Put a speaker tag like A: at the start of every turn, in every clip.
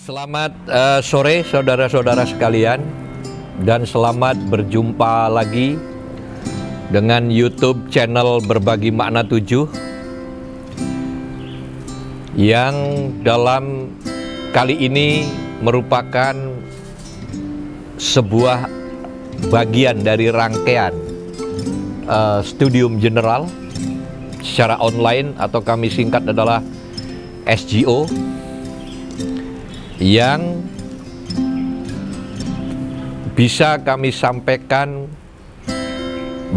A: Selamat sore saudara-saudara sekalian, dan selamat berjumpa lagi dengan YouTube channel Berbagi Makna 7 yang dalam kali ini merupakan sebuah bagian dari rangkaian Studium General secara online, atau kami singkat adalah SGO, yang bisa kami sampaikan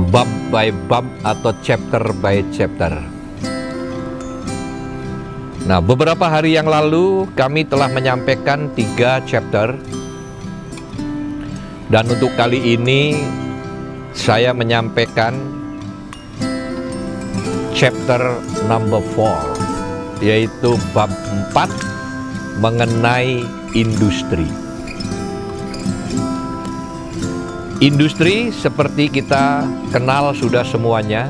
A: bab by bab atau chapter by chapter. Nah, beberapa hari yang lalu kami telah menyampaikan 3 chapter, dan untuk kali ini saya menyampaikan chapter number 4, yaitu bab 4 mengenai industri. Industri seperti kita kenal sudah semuanya,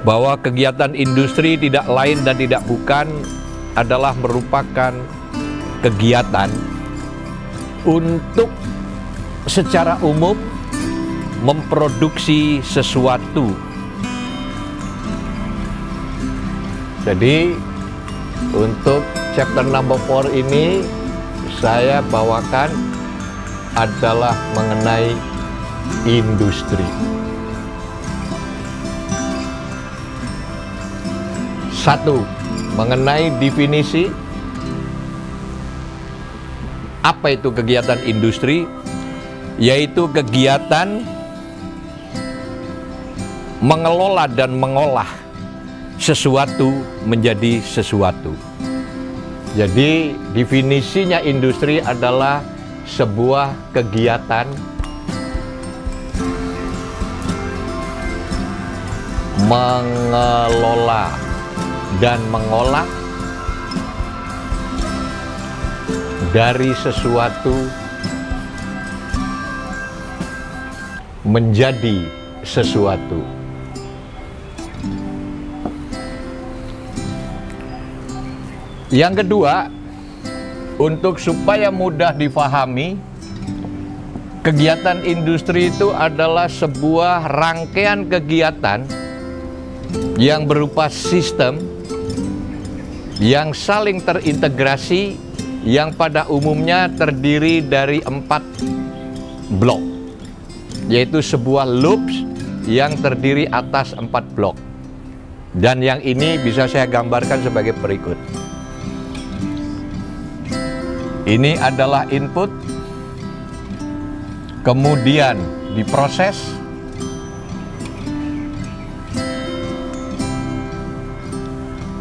A: bahwa kegiatan industri tidak lain dan tidak bukan adalah merupakan kegiatan untuk secara umum memproduksi sesuatu. Jadi untuk chapter number 4 ini saya bawakan adalah mengenai industri. 1. Mengenai definisi apa itu kegiatan industri, yaitu kegiatan mengelola dan mengolah sesuatu menjadi sesuatu. Jadi definisinya industri adalah sebuah kegiatan mengelola dan mengolah dari sesuatu menjadi sesuatu. Yang kedua, untuk supaya mudah difahami, kegiatan industri itu adalah sebuah rangkaian kegiatan yang berupa sistem yang saling terintegrasi, yang pada umumnya terdiri dari 4 blok, yaitu sebuah loops yang terdiri atas 4 blok. Dan yang ini bisa saya gambarkan sebagai berikut. Ini adalah input, kemudian diproses,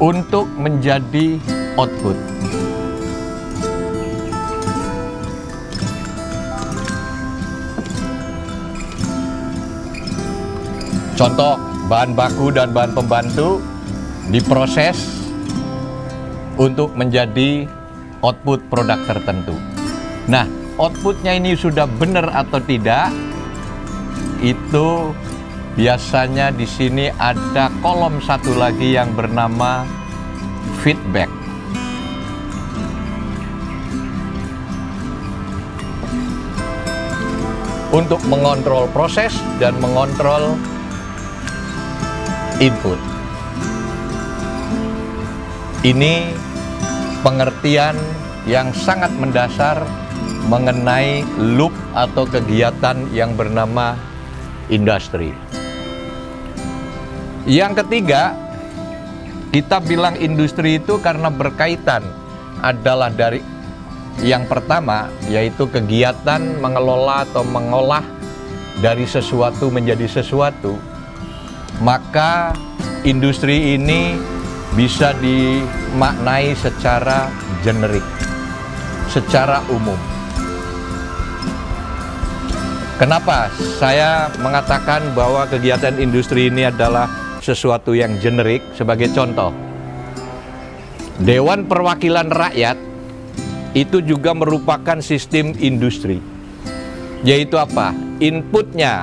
A: untuk menjadi output. Contoh, bahan baku dan bahan pembantu diproses untuk menjadi output produk tertentu. Nah, outputnya ini sudah benar atau tidak, itu biasanya di sini ada kolom satu lagi yang bernama feedback. Untuk mengontrol proses dan mengontrol input. Ini pengertian yang sangat mendasar mengenai loop atau kegiatan yang bernama industri. Yang ketiga, kita bilang industri itu karena berkaitan adalah dari yang pertama, yaitu kegiatan mengelola atau mengolah dari sesuatu menjadi sesuatu. Maka industri ini bisa dimaknai secara generik, secara umum. Kenapa saya mengatakan bahwa kegiatan industri ini adalah sesuatu yang generik? Sebagai contoh, Dewan Perwakilan Rakyat itu juga merupakan sistem industri. Yaitu apa? Inputnya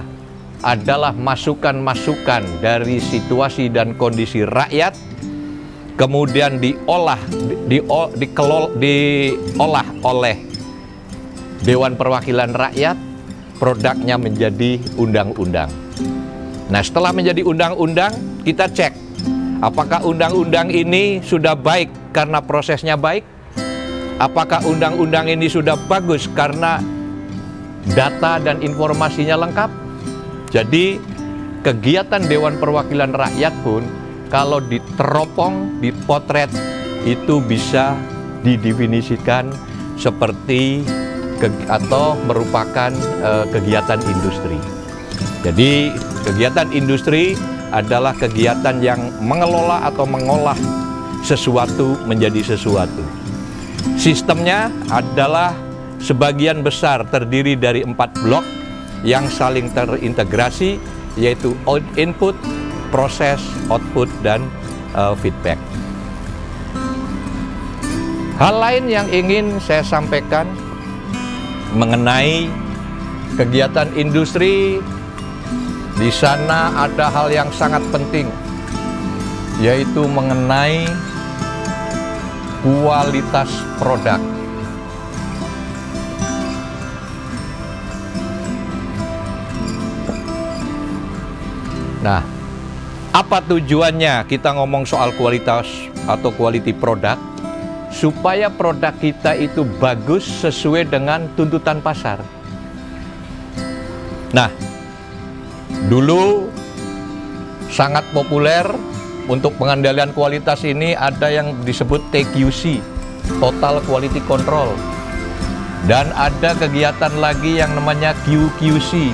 A: adalah masukan-masukan dari situasi dan kondisi rakyat kemudian diolah oleh Dewan Perwakilan Rakyat, produknya menjadi undang-undang. Nah, setelah menjadi undang-undang, kita cek apakah undang-undang ini sudah baik karena prosesnya baik, apakah undang-undang ini sudah bagus karena data dan informasinya lengkap. Jadi kegiatan Dewan Perwakilan Rakyat pun kalau diteropong, dipotret, itu bisa didefinisikan seperti atau merupakan kegiatan industri. Jadi kegiatan industri adalah kegiatan yang mengelola atau mengolah sesuatu menjadi sesuatu. Sistemnya adalah sebagian besar terdiri dari 4 blok yang saling terintegrasi, yaitu input, proses, output, dan feedback. Hal lain yang ingin saya sampaikan mengenai kegiatan industri, di sana ada hal yang sangat penting, yaitu mengenai kualitas produk. Nah, apa tujuannya kita ngomong soal kualitas atau quality product? Supaya produk kita itu bagus sesuai dengan tuntutan pasar. Nah, dulu sangat populer untuk pengendalian kualitas ini ada yang disebut TQC, Total Quality Control. Dan ada kegiatan lagi yang namanya QQC,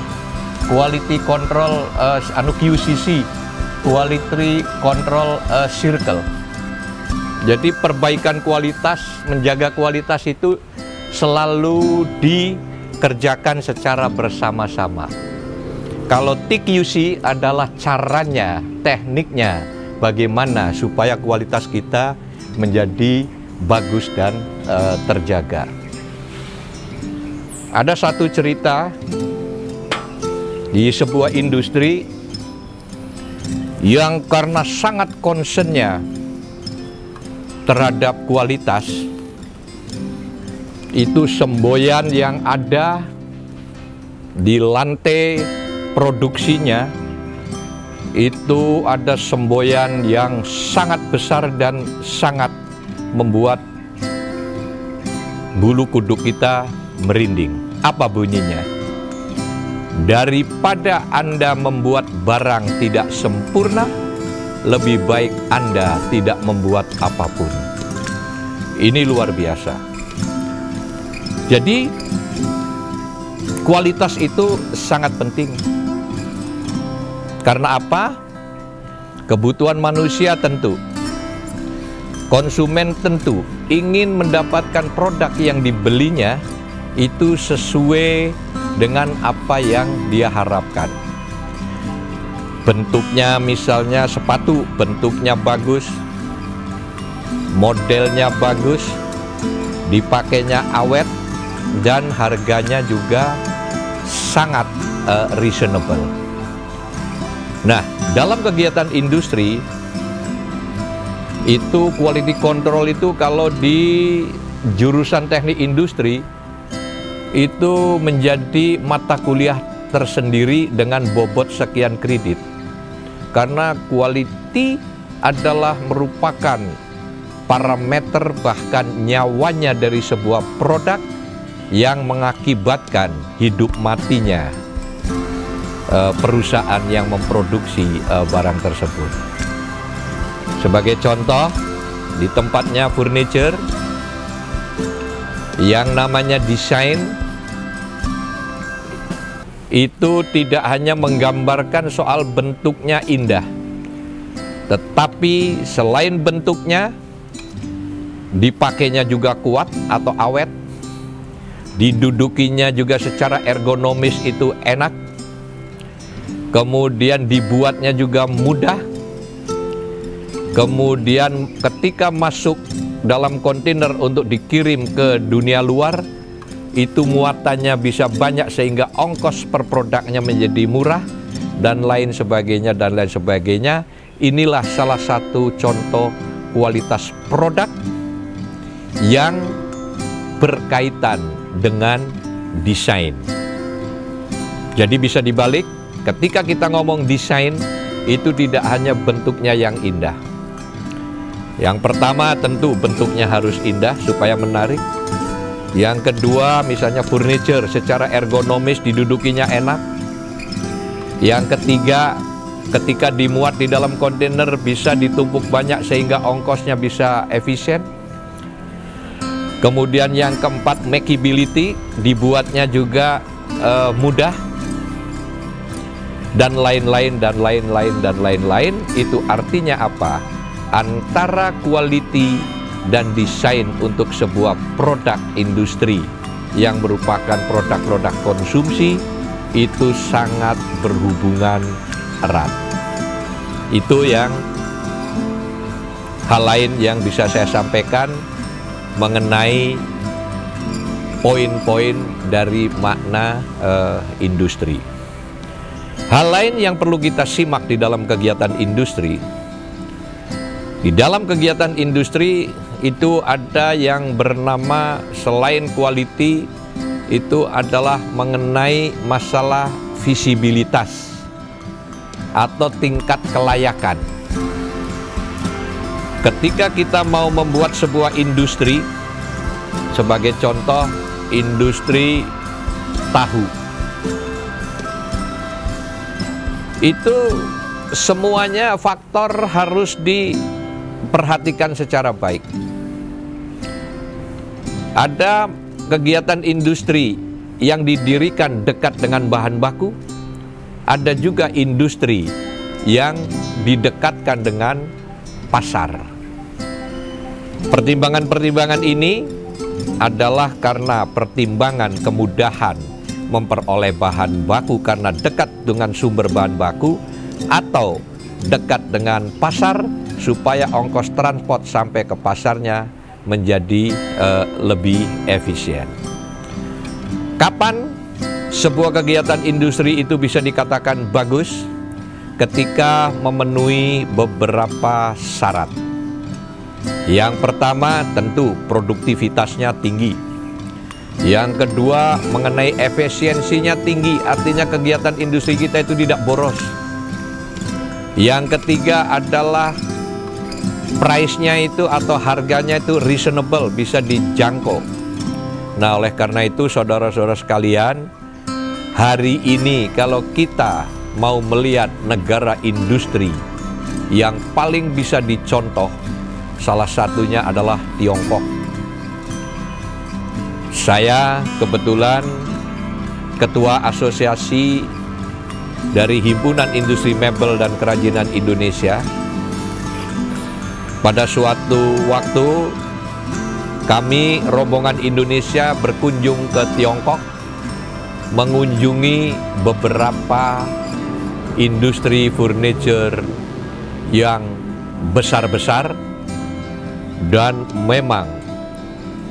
A: Quality Control, QCC, Quality Control Circle. Jadi perbaikan kualitas, menjaga kualitas itu selalu dikerjakan secara bersama-sama. Kalau TQC adalah caranya, tekniknya, bagaimana supaya kualitas kita menjadi bagus dan terjaga. Ada satu cerita di sebuah industri yang karena sangat concernnya terhadap kualitas, itu semboyan yang ada di lantai produksinya itu ada semboyan yang sangat besar dan sangat membuat bulu kuduk kita merinding. Apa bunyinya? Daripada Anda membuat barang tidak sempurna, lebih baik Anda tidak membuat apapun. Ini luar biasa. Jadi, kualitas itu sangat penting. Karena apa? Kebutuhan manusia tentu, konsumen tentu ingin mendapatkan produk yang dibelinya itu sesuai dengan apa yang dia harapkan. Bentuknya misalnya sepatu, bentuknya bagus, modelnya bagus, dipakainya awet, dan harganya juga sangat reasonable. Nah, dalam kegiatan industri, itu quality control itu kalau di jurusan teknik industri, itu menjadi mata kuliah tersendiri dengan bobot sekian kredit. Karena quality adalah merupakan parameter bahkan nyawanya dari sebuah produk yang mengakibatkan hidup matinya perusahaan yang memproduksi barang tersebut. Sebagai contoh, di tempatnya furniture, yang namanya desain itu tidak hanya menggambarkan soal bentuknya indah, tetapi selain bentuknya, dipakainya juga kuat atau awet, didudukinya juga secara ergonomis itu enak, kemudian dibuatnya juga mudah, kemudian ketika masuk dalam kontainer untuk dikirim ke dunia luar, itu muatannya bisa banyak sehingga ongkos per produknya menjadi murah, dan lain sebagainya, dan lain sebagainya. Inilah salah satu contoh kualitas produk yang berkaitan dengan desain. Jadi bisa dibalik, ketika kita ngomong desain, itu tidak hanya bentuknya yang indah. Yang pertama tentu bentuknya harus indah supaya menarik. Yang kedua misalnya furniture secara ergonomis didudukinya enak. Yang ketiga ketika dimuat di dalam kontainer bisa ditumpuk banyak sehingga ongkosnya bisa efisien. Kemudian yang keempat makeability, dibuatnya juga mudah. Dan lain-lain, dan lain-lain, dan lain-lain. Itu artinya apa? Antara quality dan desain untuk sebuah produk industri yang merupakan produk-produk konsumsi itu sangat berhubungan erat. Itu yang hal lain yang bisa saya sampaikan mengenai poin-poin dari makna industri. Hal lain yang perlu kita simak di dalam kegiatan industri. Di dalam kegiatan industri itu ada yang bernama selain quality, itu adalah mengenai masalah visibilitas atau tingkat kelayakan. Ketika kita mau membuat sebuah industri, sebagai contoh industri tahu, itu semuanya faktor harus diperhatikan secara baik. Ada kegiatan industri yang didirikan dekat dengan bahan baku, ada juga industri yang didekatkan dengan pasar. Pertimbangan-pertimbangan ini adalah karena pertimbangan kemudahan memperoleh bahan baku karena dekat dengan sumber bahan baku, atau dekat dengan pasar supaya ongkos transport sampai ke pasarnya menjadi lebih efisien. Kapan sebuah kegiatan industri itu bisa dikatakan bagus? Ketika memenuhi beberapa syarat. Yang pertama tentu produktivitasnya tinggi. Yang kedua mengenai efisiensinya tinggi, artinya kegiatan industri kita itu tidak boros. Yang ketiga adalah price-nya itu atau harganya itu reasonable, bisa dijangkau. Nah, oleh karena itu saudara-saudara sekalian, hari ini kalau kita mau melihat negara industri yang paling bisa dicontoh, salah satunya adalah Tiongkok. Saya kebetulan ketua asosiasi dari Himpunan Industri Mebel dan Kerajinan Indonesia. Pada suatu waktu kami rombongan Indonesia berkunjung ke Tiongkok, mengunjungi beberapa industri furniture yang besar-besar dan memang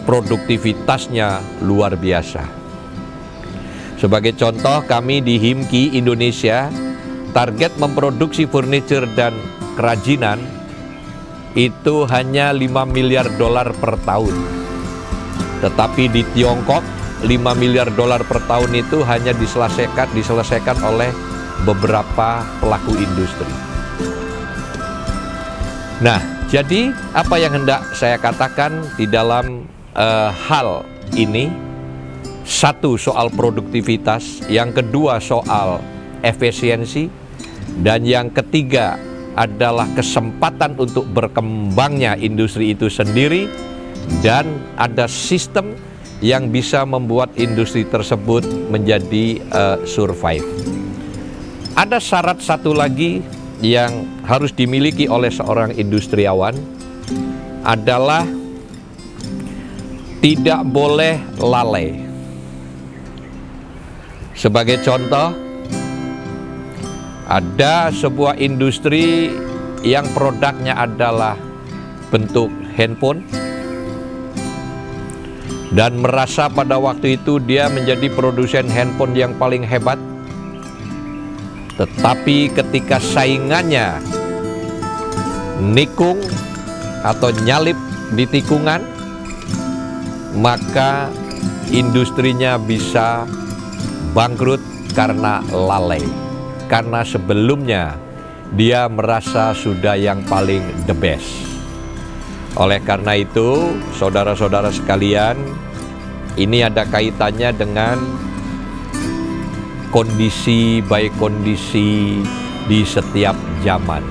A: produktivitasnya luar biasa. Sebagai contoh, kami di HIMKI Indonesia target memproduksi furniture dan kerajinan itu hanya 5 miliar dolar per tahun. Tetapi di Tiongkok 5 miliar dolar per tahun itu hanya diselesaikan oleh beberapa pelaku industri. Nah, jadi apa yang hendak saya katakan di dalam hal ini? Satu, soal produktivitas, yang kedua soal efisiensi, dan yang ketiga adalah kesempatan untuk berkembangnya industri itu sendiri, dan ada sistem yang bisa membuat industri tersebut menjadi survive. Ada syarat satu lagi yang harus dimiliki oleh seorang industriawan, adalah tidak boleh lalai. Sebagai contoh, ada sebuah industri yang produknya adalah bentuk handphone dan merasa pada waktu itu dia menjadi produsen handphone yang paling hebat. Tetapi ketika saingannya nikung atau nyalip di tikungan, maka industrinya bisa bangkrut karena lalai. Karena sebelumnya dia merasa sudah yang paling the best. Oleh karena itu, saudara-saudara sekalian, ini ada kaitannya dengan kondisi baik kondisi di setiap zaman.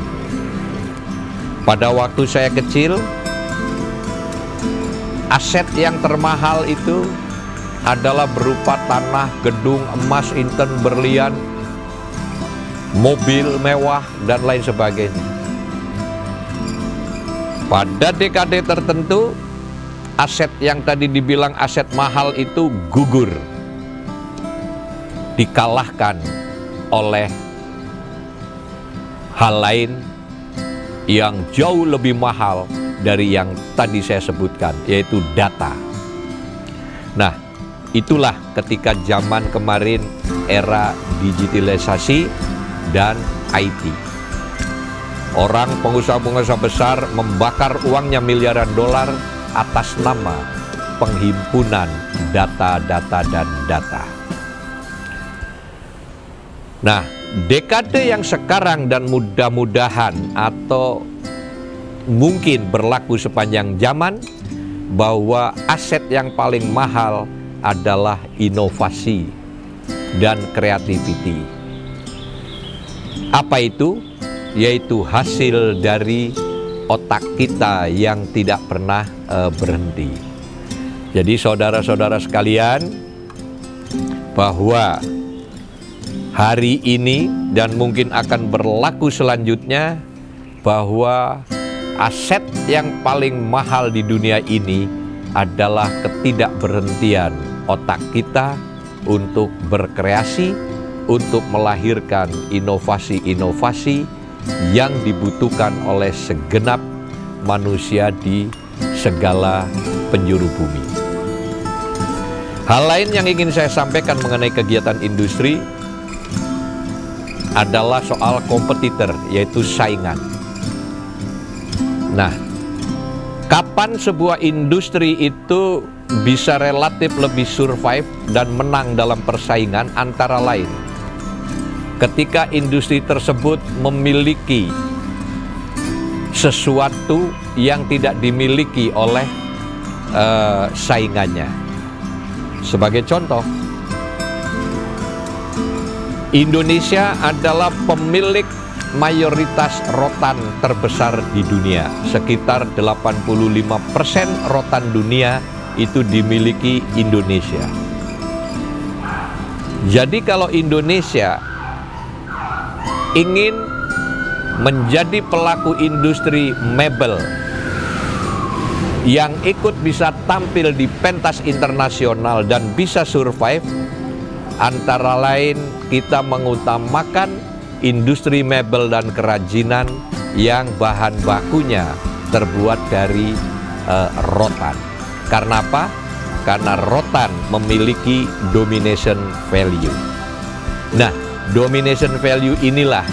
A: Pada waktu saya kecil, aset yang termahal itu adalah berupa tanah, gedung, emas, inten, berlian, mobil mewah, dan lain sebagainya. Pada dekade tertentu, aset yang tadi dibilang aset mahal itu gugur, dikalahkan oleh hal lain yang jauh lebih mahal dari yang tadi saya sebutkan, yaitu data. Nah, itulah ketika zaman kemarin era digitalisasi dan IT. Orang pengusaha-pengusaha besar membakar uangnya miliaran dolar atas nama penghimpunan data-data dan data. Nah, dekade yang sekarang dan mudah-mudahan atau mungkin berlaku sepanjang zaman, bahwa aset yang paling mahal adalah inovasi dan kreativiti. Apa itu? Yaitu hasil dari otak kita yang tidak pernah berhenti. Jadi saudara-saudara sekalian, bahwa hari ini dan mungkin akan berlaku selanjutnya, bahwa aset yang paling mahal di dunia ini adalah ketidakberhentian otak kita untuk berkreasi, untuk melahirkan inovasi-inovasi yang dibutuhkan oleh segenap manusia di segala penjuru bumi. Hal lain yang ingin saya sampaikan mengenai kegiatan industri adalah soal kompetitor, yaitu saingan. Nah, kapan sebuah industri itu bisa relatif lebih survive dan menang dalam persaingan? Antara lain, ketika industri tersebut memiliki sesuatu yang tidak dimiliki oleh saingannya. Sebagai contoh, Indonesia adalah pemilik mayoritas rotan terbesar di dunia. Sekitar 85% rotan dunia itu dimiliki Indonesia. Jadi kalau Indonesia ingin menjadi pelaku industri mebel yang ikut bisa tampil di pentas internasional dan bisa survive, antara lain kita mengutamakan industri mebel dan kerajinan yang bahan bakunya terbuat dari rotan. Karena apa? Karena rotan memiliki domination value. Nah, domination value inilah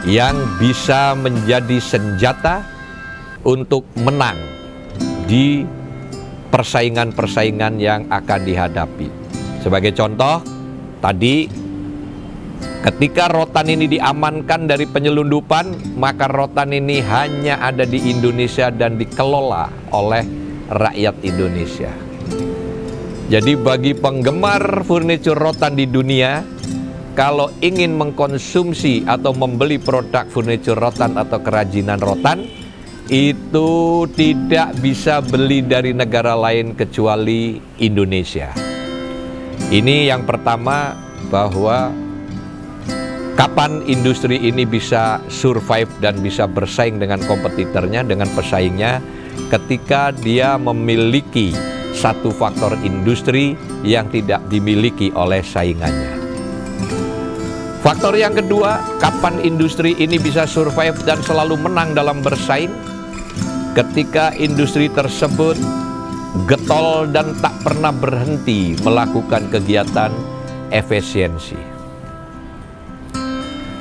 A: yang bisa menjadi senjata untuk menang di persaingan-persaingan yang akan dihadapi. Sebagai contoh, tadi ketika rotan ini diamankan dari penyelundupan, maka rotan ini hanya ada di Indonesia dan dikelola oleh rakyat Indonesia. Jadi bagi penggemar furniture rotan di dunia, kalau ingin mengkonsumsi atau membeli produk furniture rotan atau kerajinan rotan, itu tidak bisa beli dari negara lain kecuali Indonesia. Ini yang pertama, bahwa kapan industri ini bisa survive dan bisa bersaing dengan kompetitornya, dengan pesaingnya, ketika dia memiliki satu faktor industri yang tidak dimiliki oleh saingannya. Faktor yang kedua, kapan industri ini bisa survive dan selalu menang dalam bersaing? Ketika industri tersebut getol dan tak pernah berhenti melakukan kegiatan efisiensi.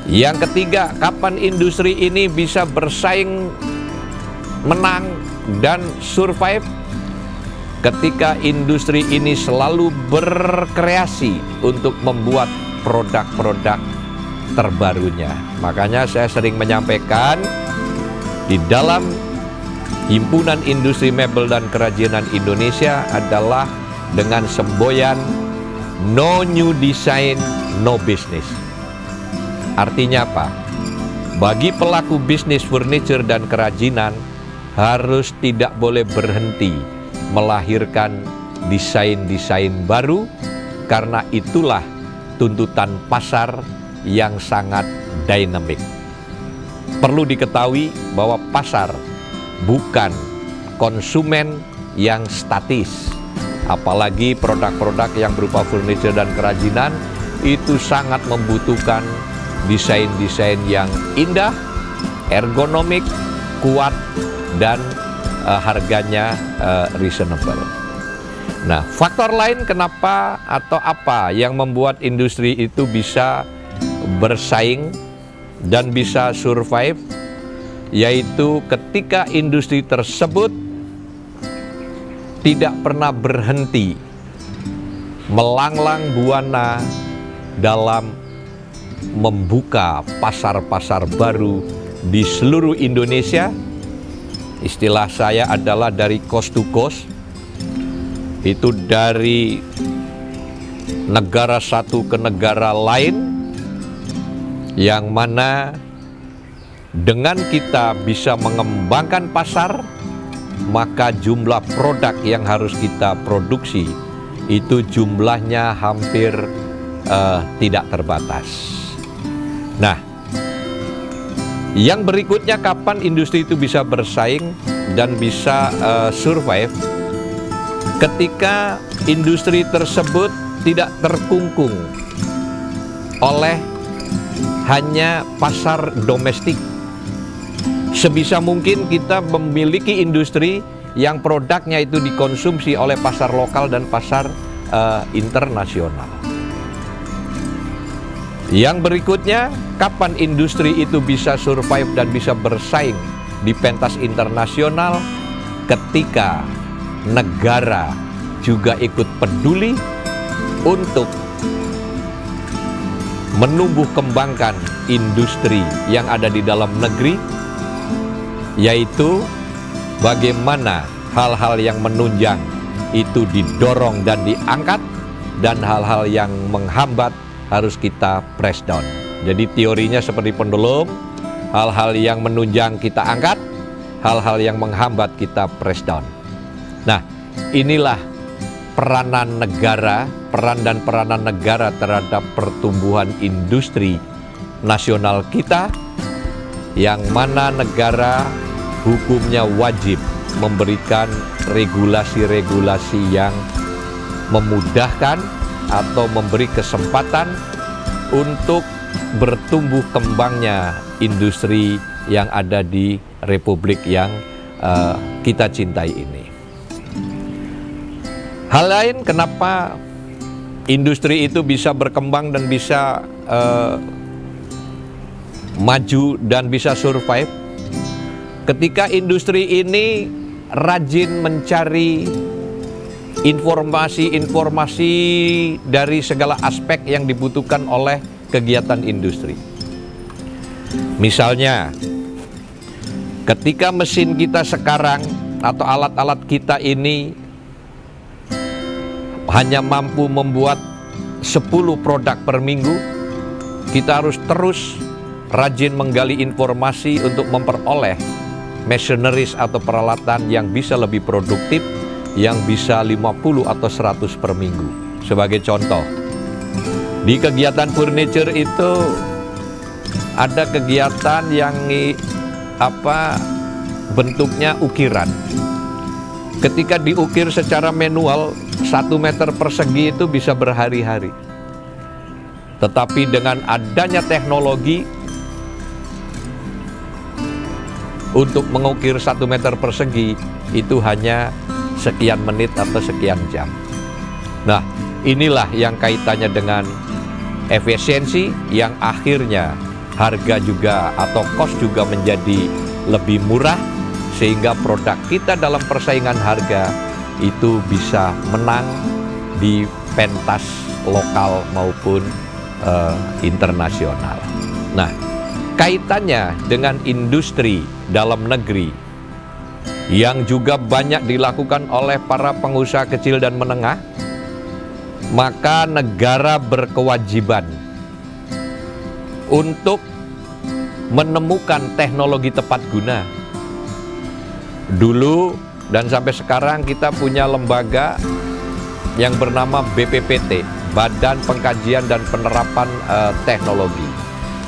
A: Yang ketiga, kapan industri ini bisa bersaing menang dan survive ketika industri ini selalu berkreasi untuk membuat produk-produk terbarunya. Makanya saya sering menyampaikan di dalam Himpunan Industri Mebel dan Kerajinan Indonesia adalah dengan semboyan no new design, no business. Artinya apa? Bagi pelaku bisnis furniture dan kerajinan harus tidak boleh berhenti melahirkan desain-desain baru, karena itulah tuntutan pasar yang sangat dinamik. Perlu diketahui bahwa pasar bukan konsumen yang statis, apalagi produk-produk yang berupa furniture dan kerajinan itu sangat membutuhkan desain-desain yang indah, ergonomik, kuat, dan harganya reasonable. Nah, faktor lain kenapa atau apa yang membuat industri itu bisa bersaing dan bisa survive, yaitu ketika industri tersebut tidak pernah berhenti melanglang buana dalam membuka pasar-pasar baru di seluruh Indonesia. Istilah saya adalah dari coast to coast, itu dari negara satu ke negara lain, yang mana dengan kita bisa mengembangkan pasar, maka jumlah produk yang harus kita produksi itu jumlahnya hampir tidak terbatas. Nah, yang berikutnya, kapan industri itu bisa bersaing dan bisa survive? Ketika industri tersebut tidak terkungkung oleh hanya pasar domestik. Sebisa mungkin kita memiliki industri yang produknya itu dikonsumsi oleh pasar lokal dan pasar internasional. Yang berikutnya, kapan industri itu bisa survive dan bisa bersaing di pentas internasional? Ketika negara juga ikut peduli untuk menumbuh kembangkan industri yang ada di dalam negeri, yaitu bagaimana hal-hal yang menunjang itu didorong dan diangkat, dan hal-hal yang menghambat harus kita press down. Jadi teorinya seperti pendulum, hal-hal yang menunjang kita angkat, hal-hal yang menghambat kita press down. Nah, inilah peranan negara, peran dan peranan negara terhadap pertumbuhan industri nasional kita, yang mana negara hukumnya wajib memberikan regulasi-regulasi yang memudahkan atau memberi kesempatan untuk bertumbuh kembangnya industri yang ada di Republik yang kita cintai ini. Hal lain kenapa industri itu bisa berkembang dan bisa maju dan bisa survive, ketika industri ini rajin mencari informasi-informasi dari segala aspek yang dibutuhkan oleh kegiatan industri. Misalnya, ketika mesin kita sekarang atau alat-alat kita ini hanya mampu membuat 10 produk per minggu, kita harus terus rajin menggali informasi untuk memperoleh machineries atau peralatan yang bisa lebih produktif, yang bisa 50 atau 100 per minggu. Sebagai contoh, di kegiatan furniture itu ada kegiatan yang bentuknya ukiran. Ketika diukir secara manual, 1 meter persegi itu bisa berhari-hari. Tetapi dengan adanya teknologi, untuk mengukir 1 meter persegi itu hanya sekian menit atau sekian jam. Nah, inilah yang kaitannya dengan efisiensi, yang akhirnya harga juga atau cost juga menjadi lebih murah, sehingga produk kita dalam persaingan harga itu bisa menang di pentas lokal maupun internasional. Nah, kaitannya dengan industri dalam negeri yang juga banyak dilakukan oleh para pengusaha kecil dan menengah, maka negara berkewajiban untuk menemukan teknologi tepat guna. Dulu dan sampai sekarang kita punya lembaga yang bernama BPPT, Badan Pengkajian dan Penerapan Teknologi.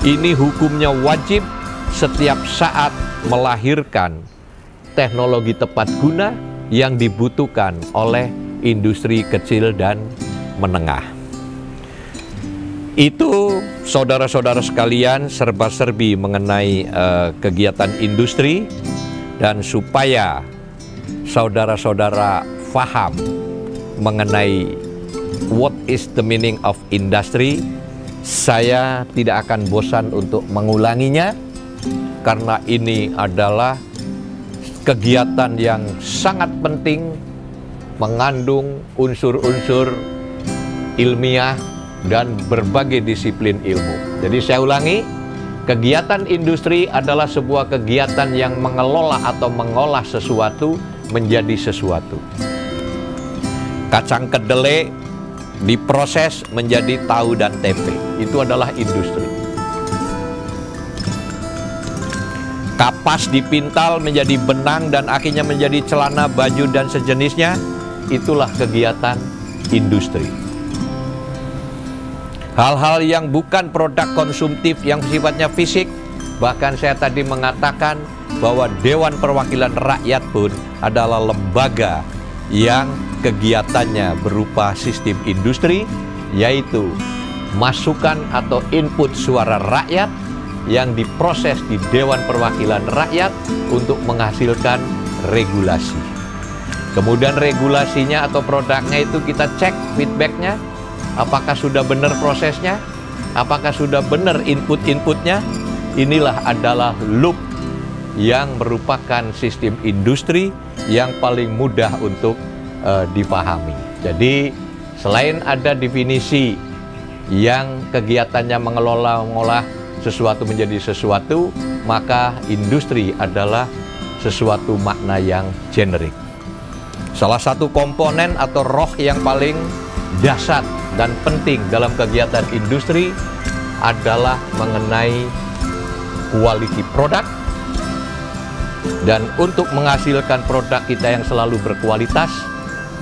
A: Ini hukumnya wajib setiap saat melahirkan teknologi tepat guna yang dibutuhkan oleh industri kecil dan menengah. Itu saudara-saudara sekalian serba-serbi mengenai kegiatan industri, dan supaya saudara-saudara faham mengenai what is the meaning of industry, saya tidak akan bosan untuk mengulanginya karena ini adalah kegiatan yang sangat penting, mengandung unsur-unsur ilmiah dan berbagai disiplin ilmu. Jadi saya ulangi, kegiatan industri adalah sebuah kegiatan yang mengelola atau mengolah sesuatu menjadi sesuatu. Kacang kedelai diproses menjadi tahu dan tempe, itu adalah industri. Kapas dipintal menjadi benang dan akhirnya menjadi celana, baju, dan sejenisnya. Itulah kegiatan industri. Hal-hal yang bukan produk konsumtif yang sifatnya fisik, bahkan saya tadi mengatakan bahwa Dewan Perwakilan Rakyat pun adalah lembaga yang kegiatannya berupa sistem industri, yaitu masukan atau input suara rakyat yang diproses di Dewan Perwakilan Rakyat untuk menghasilkan regulasi. Kemudian regulasinya atau produknya itu kita cek feedbacknya, apakah sudah benar prosesnya, apakah sudah benar input-inputnya. Inilah adalah loop yang merupakan sistem industri yang paling mudah untuk dipahami. Jadi selain ada definisi yang kegiatannya mengolah sesuatu menjadi sesuatu, maka industri adalah sesuatu makna yang generik. Salah satu komponen atau roh yang paling dasar dan penting dalam kegiatan industri adalah mengenai quality product. Dan untuk menghasilkan produk kita yang selalu berkualitas,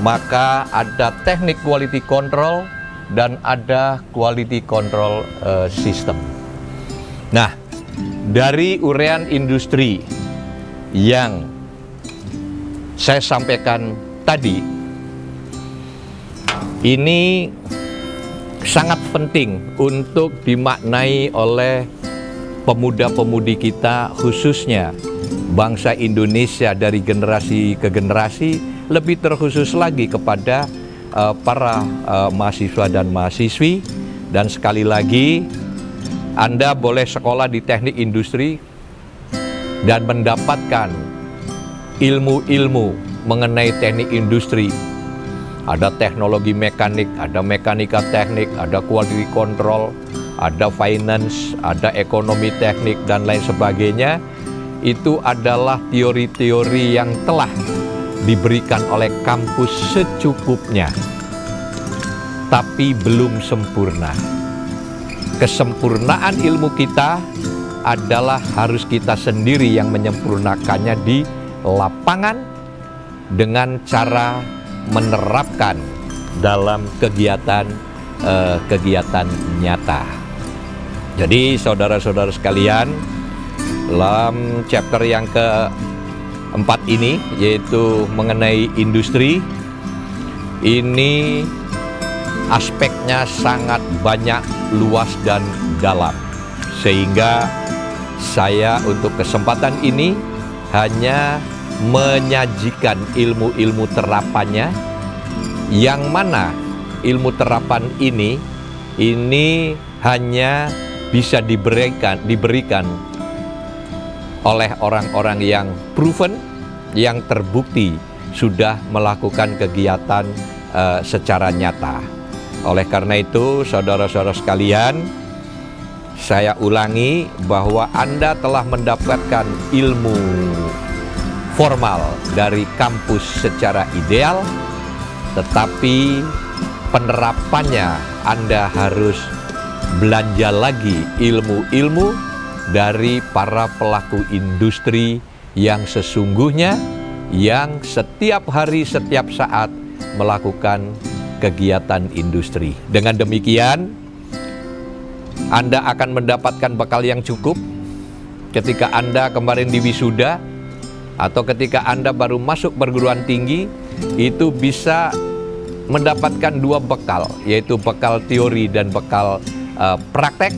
A: maka ada teknik quality control dan ada quality control system. Nah, dari uraian industri yang saya sampaikan tadi, ini sangat penting untuk dimaknai oleh pemuda-pemudi kita, khususnya bangsa Indonesia dari generasi ke generasi, lebih terkhusus lagi kepada para mahasiswa dan mahasiswi. Dan sekali lagi, Anda boleh sekolah di teknik industri dan mendapatkan ilmu-ilmu mengenai teknik industri. Ada teknologi mekanik, ada mekanika teknik, ada quality control, ada finance, ada ekonomi teknik, dan lain sebagainya. Itu adalah teori-teori yang telah diberikan oleh kampus secukupnya, tapi belum sempurna. Kesempurnaan ilmu kita adalah harus kita sendiri yang menyempurnakannya di lapangan dengan cara menerapkan dalam kegiatan nyata. Jadi saudara-saudara sekalian, dalam chapter yang keempat ini, yaitu mengenai industri, ini aspeknya sangat banyak, luas dan dalam, sehingga saya untuk kesempatan ini hanya menyajikan ilmu-ilmu terapannya, yang mana ilmu terapan ini hanya bisa diberikan oleh orang-orang yang proven, yang terbukti sudah melakukan kegiatan secara nyata. Oleh karena itu, saudara-saudara sekalian, saya ulangi bahwa Anda telah mendapatkan ilmu formal dari kampus secara ideal, tetapi penerapannya Anda harus belanja lagi ilmu-ilmu dari para pelaku industri yang sesungguhnya, yang setiap hari, setiap saat melakukan kegiatan industri. Dengan demikian, Anda akan mendapatkan bekal yang cukup ketika Anda kemarin di wisuda, atau ketika Anda baru masuk perguruan tinggi, itu bisa mendapatkan dua bekal, yaitu bekal teori dan bekal praktek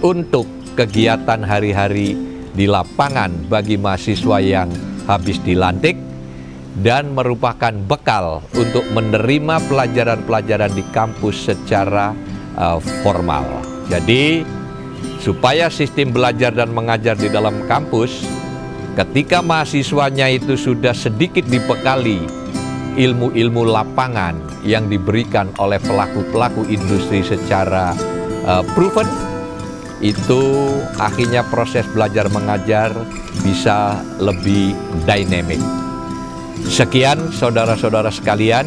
A: untuk kegiatan hari-hari di lapangan bagi mahasiswa yang habis dilantik, dan merupakan bekal untuk menerima pelajaran-pelajaran di kampus secara formal. Jadi, supaya sistem belajar dan mengajar di dalam kampus, ketika mahasiswanya itu sudah sedikit dibekali ilmu-ilmu lapangan yang diberikan oleh pelaku-pelaku industri secara proven, itu akhirnya proses belajar mengajar bisa lebih dynamic. Sekian saudara-saudara sekalian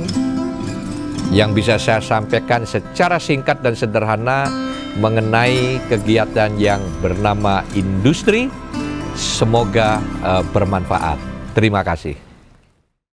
A: yang bisa saya sampaikan secara singkat dan sederhana mengenai kegiatan yang bernama industri. Semoga bermanfaat. Terima kasih.